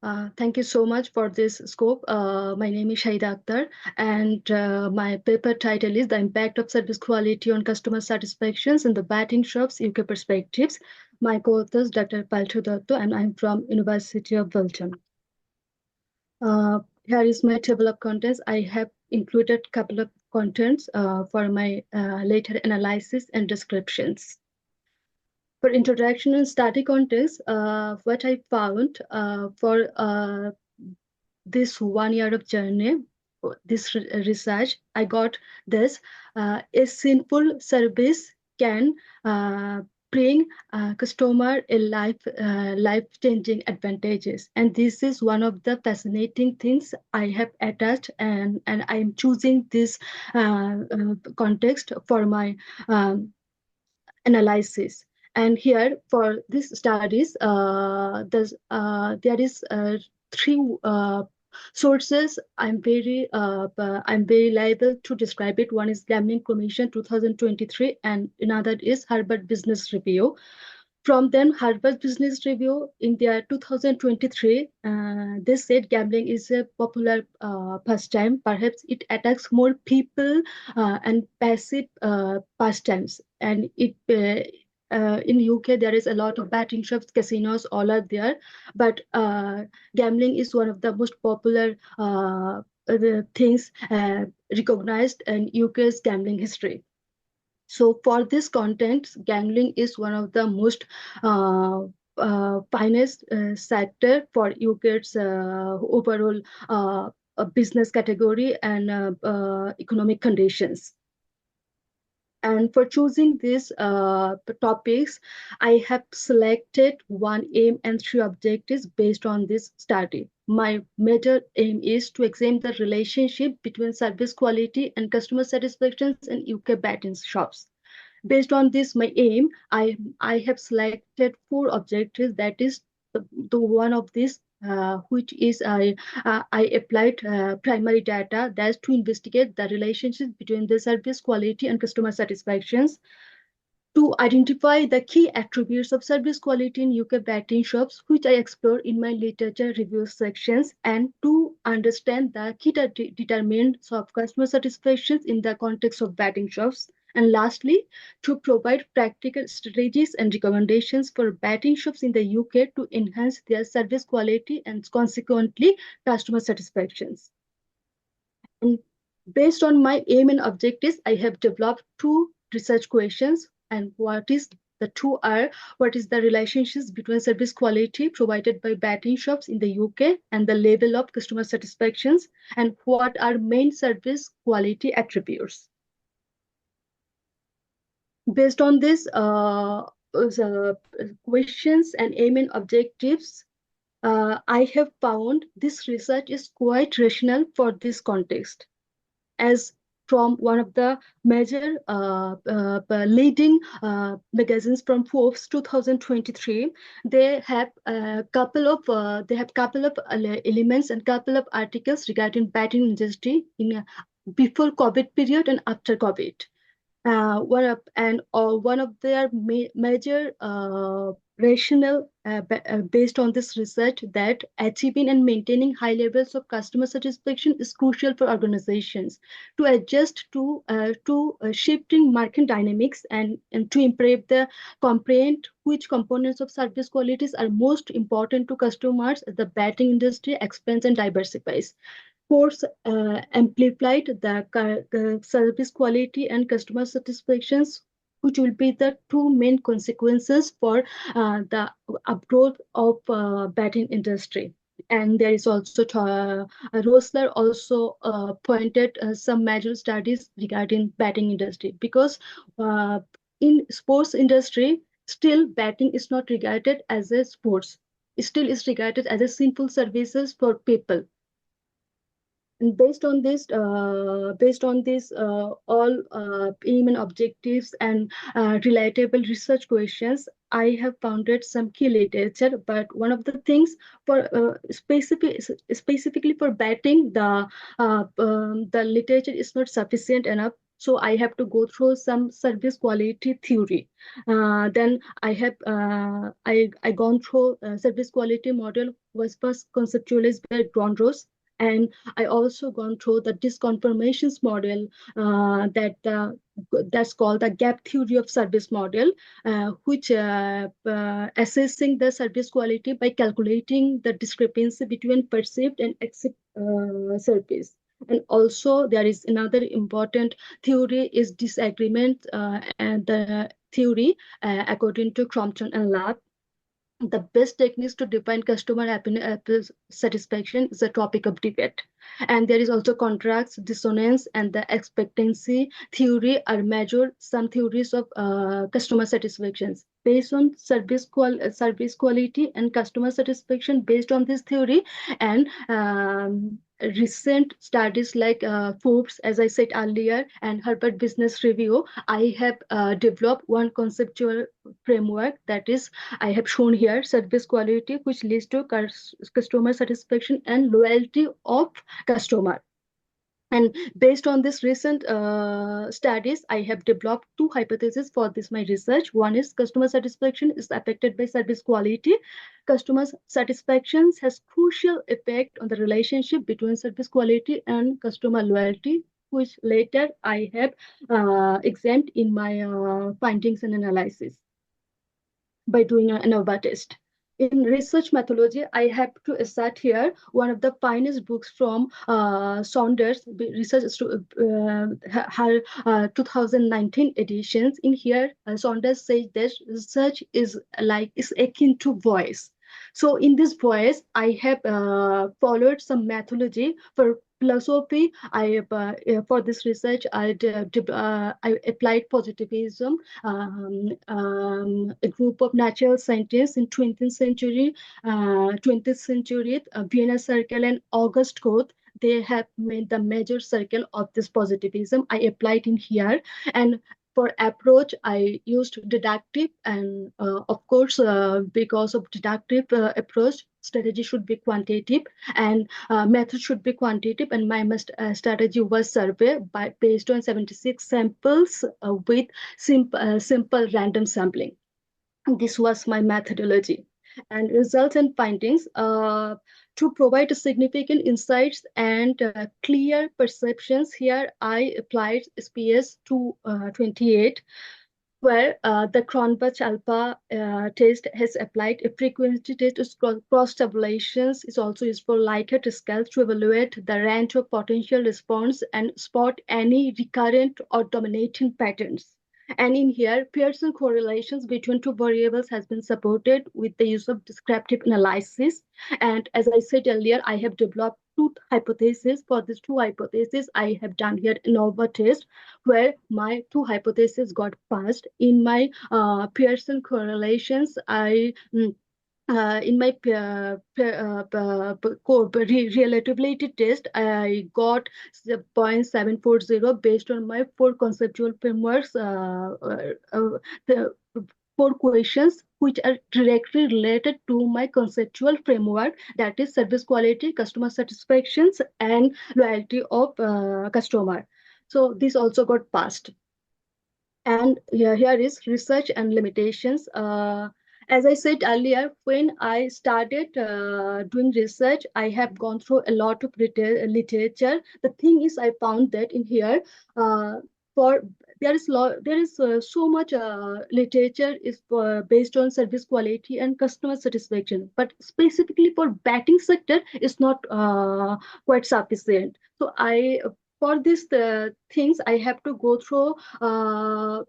Thank you so much for this scope. My name is Shaheda Akther, and my paper title is The Impact of Service Quality on Customer Satisfactions in the Batting Shops UK Perspectives. My co-author is Dr. Palto Datta, and I'm from University of Bolton. Here is my table of contents. I have included a couple of contents for my later analysis and descriptions. For introduction and static context, what I found for this 1 year of journey, this research, I got this: a sinful service can bring customer a life-changing advantages, and this is one of the fascinating things I have attached, and I'm choosing this context for my analysis. And here for this studies, there is three sources I'm very liable to describe it. One is Gambling Commission 2023, and another is Harvard Business Review. From then, Harvard Business Review in their 2023, they said gambling is a popular pastime. Perhaps it attacks more people and passive pastimes. And it in UK there is a lot of betting shops, casinos, all are there. But gambling is one of the most popular the things recognized in UK's gambling history. So for this content, gambling is one of the most finest sector for UK's overall business category and economic conditions. And for choosing these topics, I have selected one aim and three objectives based on this study. My major aim is to examine the relationship between service quality and customer satisfaction in UK betting shops. Based on this, my aim, I have selected four objectives. That is the one of this which is I applied primary data, that's to investigate the relationship between the service quality and customer satisfactions, to identify the key attributes of service quality in UK betting shops, which I explore in my literature review sections, and to understand the key determinants of customer satisfaction in the context of betting shops. And lastly, to provide practical strategies and recommendations for betting shops in the UK to enhance their service quality and consequently customer satisfactions. And based on my aim and objectives, I have developed two research questions. And what is the relationships between service quality provided by betting shops in the UK and the level of customer satisfactions, and what are main service quality attributes? Based on this questions and aim and objectives, I have found this research is quite rational for this context, as from one of the major leading magazines from Forbes 2023, they have a couple of elements and couple of articles regarding betting industry in before COVID period and after COVID. One of their major rationale based on this research that achieving and maintaining high levels of customer satisfaction is crucial for organizations to adjust to shifting market dynamics and to improve the comprehend which components of service qualities are most important to customers as the betting industry expands and diversifies. Course amplified the service quality and customer satisfactions, which will be the two main consequences for the upgrowth of betting industry. And there is also Rosler also pointed some major studies regarding betting industry, because in sports industry, still betting is not regarded as a sports. It still is regarded as a sinful services for people. And based on this, all aim and objectives and relatable research questions, I have founded some key literature. But one of the things for specifically for betting, the literature is not sufficient enough. So I have to go through some service quality theory. Then I gone through service quality model was first conceptualized by Grondros, and I also gone through the disconfirmations model that's called the gap theory of service model, which assessing the service quality by calculating the discrepancy between perceived and accept service. And also there is another important theory is disagreement, and the theory according to Crompton and Lab. The best techniques to define customer happiness satisfaction is a topic of debate. And there is also contracts, dissonance, and the expectancy theory are measured some theories of customer satisfactions. Based on service quality and customer satisfaction based on this theory, and recent studies like Forbes, as I said earlier, and Harvard Business Review, I have developed one conceptual framework that is I have shown here service quality, which leads to customer satisfaction and loyalty of customer. And based on this recent studies, I have developed two hypotheses for this my research. One is customer satisfaction is affected by service quality. Customer satisfaction has crucial effect on the relationship between service quality and customer loyalty, which later I have examined in my findings and analysis by doing an ANOVA test. In research methodology, I have to assert here one of the finest books from Saunders, research her 2019 editions. In here, Saunders says that research is akin to voice. So in this voice, I have followed some methodology for philosophy. For this research, I applied positivism, a group of natural scientists in 20th century, Vienna Circle and August Comte. They have made the major circle of this positivism. I applied in here, and for approach, I used deductive, and of course, because of deductive approach, strategy should be quantitative, and method should be quantitative. And my strategy was survey based on 76 samples with simple random sampling. This was my methodology. And results and findings to provide significant insights and clear perceptions. Here I applied SPS 228, where the Cronbach alpha test has applied. A frequency test is cross tabulations is also used for Likert scale to evaluate the range of potential response and spot any recurrent or dominating patterns. And in here, Pearson correlations between two variables has been supported with the use of descriptive analysis. And as I said earlier, I have developed two hypotheses. For these two hypotheses, I have done here ANOVA test, where my two hypotheses got passed. In my Pearson correlations, in my relativity test, I got 0.740 based on my four conceptual frameworks, the four questions which are directly related to my conceptual framework, that is service quality, customer satisfactions, and loyalty of customer. So this also got passed. And here is research and limitations. As I said earlier, when I started doing research, I have gone through a lot of literature. The thing is, I found that in here, for there is so much literature is based on service quality and customer satisfaction, but specifically for batting sector, is not quite sufficient. So for these things, I have to go through a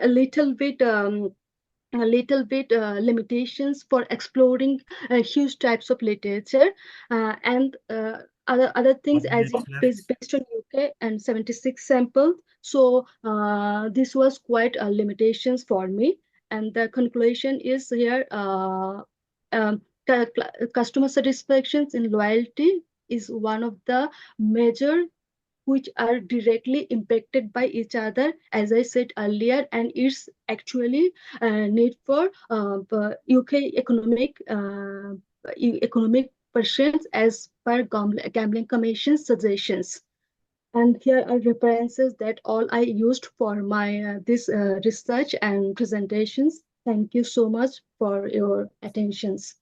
little bit limitations for exploring huge types of literature, and other things as it is based on UK and 76 samples. So this was quite limitations for me. And the conclusion is here, customer satisfactions and loyalty is one of the major which are directly impacted by each other, as I said earlier, and it's actually need for UK economic persons as per Gambling Commission suggestions. And here are references that all I used for my this research and presentations. Thank you so much for your attentions.